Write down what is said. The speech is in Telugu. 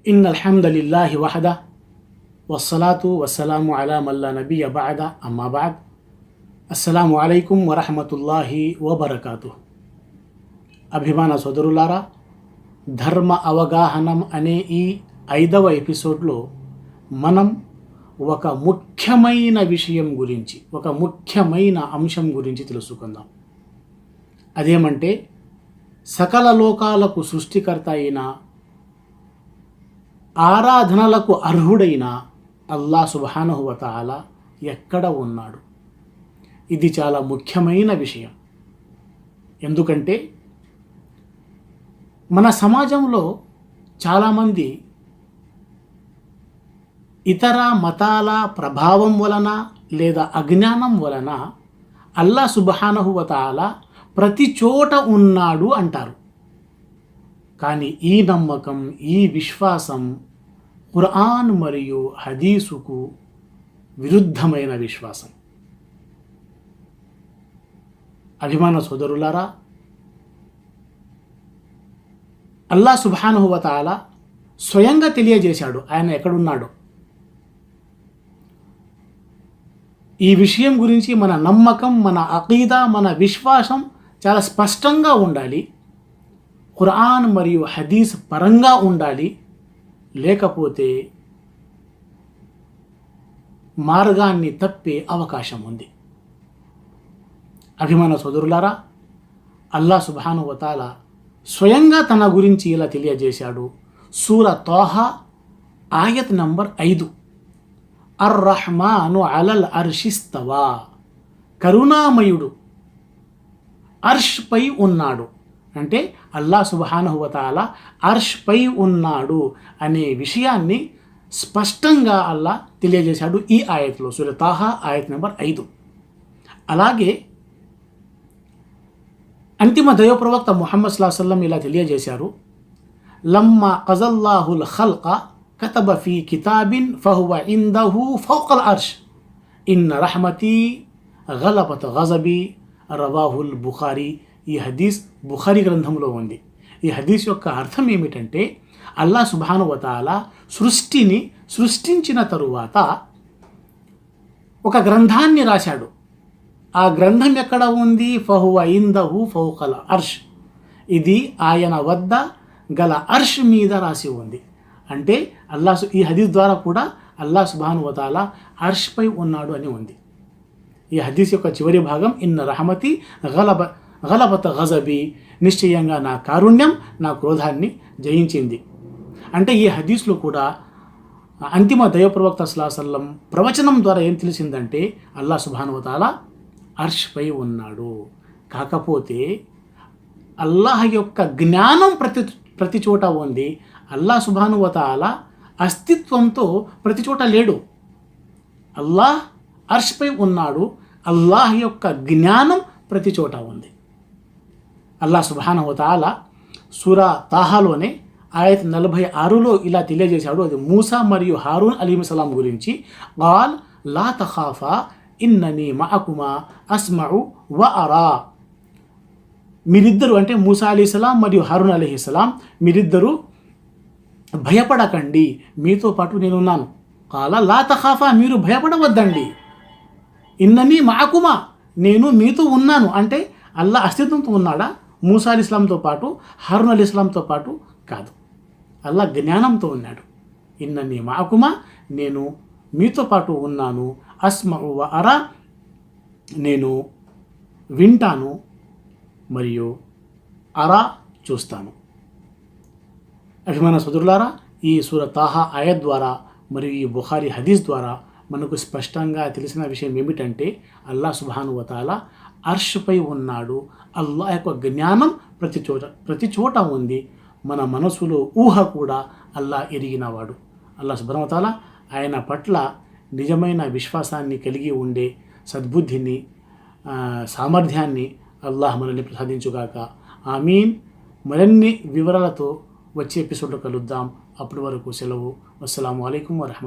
ఇన్నల్ హమ్దలిల్లాహి వహదా వస్సలాతు వస్సలాము అలా మల్లా నబియ్య బఅద అమ్మా బఅద్. అస్సలాము అలైకుం వరహమతుల్లాహి వబరకాతు. అభిమాన సోదరులారా, ధర్మ అవగాహనం అనే ఈ 5వ ఎపిసోడ్లో మనం ఒక ముఖ్యమైన విషయం గురించి, ఒక ముఖ్యమైన అంశం గురించి తెలుసుకుందాం. అదేమంటే, సకల లోకాలకు సృష్టికర్త అయిన, ఆరాధనలకు అర్హుడైన అల్లా సుబ్హానహు వ తఆలా ఎక్కడ ఉన్నాడు? ఇది చాలా ముఖ్యమైన విషయం. ఎందుకంటే మన సమాజంలో చాలామంది ఇతర మతాల ప్రభావం వలన లేదా అజ్ఞానం వలన అల్లా సుబ్హానహు వ తఆలా ప్రతి చోట ఉన్నాడు అంటారు. కానీ ఈ నమ్మకం, ఈ విశ్వాసం ఖురాన్ మరియు హదీసుకు విరుద్ధమైన విశ్వాసం. అభిమాన సోదరులారా, అల్లా సుబ్హానహు వ తఆలా స్వయంగా తెలియజేశాడు ఆయన ఎక్కడున్నాడో. ఈ విషయం గురించి మన నమ్మకం, మన అకీదా, మన విశ్వాసం చాలా స్పష్టంగా ఉండాలి. ఖురాన్ మరియు హదీస్ పరంగా ఉండాలి. లేకపోతే మార్గాన్ని తప్పే అవకాశం ఉంది. అభిమాన సోదరులారా, అల్లా సుబ్హానహు వ తఆలా స్వయంగా తన గురించి ఇలా తెలియజేశాడు. సూర తాహా ఆయత్ నంబర్ 5. అర్-రహ్మాను అలల్ అర్షిస్తవా. కరుణామయుడు అర్ష్ పై ఉన్నాడు. అంటే అల్లా సుబ్హానహు వ తఆలా అర్ష్ పై ఉన్నాడు అనే విషయాన్ని స్పష్టంగా అల్లా తెలియజేశాడు ఈ ఆయత్లో, సూర తాహా ఆయత్ నెంబర్ 5. అలాగే అంతిమ దైవ ప్రవక్త ముహమ్మద్ సల్లల్లాహు అలైహి వసల్లం ఇలా తెలియజేశారు. లమ్మా ఖజల్లాహుల్ ఖల్క కతబ ఫీ కితాబిన్ ఫహువ ఇందహు ఫౌకల్ అర్ష్ ఇన్న రహమతీ గలబత్ గజబీ రవాహుల్ బుఖారీ. ఈ హదీస్ బుఖారీ గ్రంథంలో ఉంది. ఈ హదీస్ యొక్క అర్థం ఏమిటంటే, అల్లా సుబ్హానహు వ తఆలా సృష్టిని సృష్టించిన తరువాత ఒక గ్రంథాన్ని రాశాడు. ఆ గ్రంథం ఎక్కడ ఉంది? ఫహువ ఇందహు ఫౌకల్ అర్ష్. ఇది ఆయన వద్ద గల అర్ష్ మీద రాసి ఉంది. అంటే ఈ హదీస్ ద్వారా కూడా అల్లా సుబ్హానహు వ తఆలా అర్ష్ పై ఉన్నాడు అని ఉంది. ఈ హదీస్ యొక్క చివరి భాగం, ఇన్న రహమతి గలబత్ గజబీ. నిశ్చయంగా నా కారుణ్యం నా క్రోధాన్ని జయించింది. అంటే ఈ హదీస్లో కూడా అంతిమ దైవ ప్రవక్త సల్లల్లాహు అలైహి వసల్లం ప్రవచనం ద్వారా ఏం తెలిసిందంటే, అల్లా సుబ్హానహు వ తఆలా అర్ష్ పై ఉన్నాడు. కాకపోతే అల్లాహ్ యొక్క జ్ఞానం ప్రతి చోట ఉంది. అల్లా సుబ్హానహు వ తఆలా అస్తిత్వంతో ప్రతి చోట లేడు. అల్లాహ్ అర్ష్ పై ఉన్నాడు. అల్లాహ్ యొక్క జ్ఞానం ప్రతి చోట ఉంది. అల్లా సుబ్హానహు వ తఆలా సూరా తాహాలోనే ఆయత్ 46లో ఇలా తెలియజేశాడు. అది మూసా మరియు హారూన్ అలైహిస్సలాం గురించి. ఖాల్ లా తఖాఫా ఇన్ననీ మఅకుమా అస్మఉ వ అరా. మీరిద్దరు, అంటే మూసా అలైహిస్సలాం మరియు హారూన్ అలైహిస్సలాం, మీరిద్దరూ భయపడకండి, మీతో పాటు నేనున్నాను. ఖాల లా తఖాఫా, మీరు భయపడవద్దండి. ఇన్ననీ మఅకుమా, నేను మీతో ఉన్నాను. అంటే అల్లా అస్తిత్వంతో ఉన్నాడా? మూసా అలైహిస్సలాంతో పాటు, హారూన్ అలైహిస్సలాంతో పాటు కాదు. అల్లా జ్ఞానంతో ఉన్నాడు. ఇన్ననీ మఅకుమా, నేను మీతో పాటు ఉన్నాను. అస్మఉ వ అరా, నేను వింటాను మరియు అరా, చూస్తాను. అభిమాన సోదరులారా, ఈ సూర తాహా ఆయత్ ద్వారా మరియు ఈ బుఖారీ హదీస్ ద్వారా మనకు స్పష్టంగా తెలిసిన విషయం ఏమిటంటే, అల్లా సుబ్హానహు వ తఆలా అర్ష్ పై ఉన్నాడు. అల్లాహ్ యొక్క జ్ఞానం ప్రతి చోట ఉంది. మన మనసులో ఊహ కూడా అల్లా ఎరిగినవాడు. అల్లా సుబ్హానహు వ తఆలా ఆయన పట్ల నిజమైన విశ్వాసాన్ని కలిగి ఉండే సద్బుద్ధిని, సామర్థ్యాన్ని అల్లాహ్ మనల్ని ప్రసాదించుగాక. ఆమీన్. మరిన్ని వివరాలతో వచ్చే ఎపిసోడ్లో కలుద్దాం. అప్పటి వరకు సెలవు. అస్సలాము అలైకుం వరహమతుల్లాహి.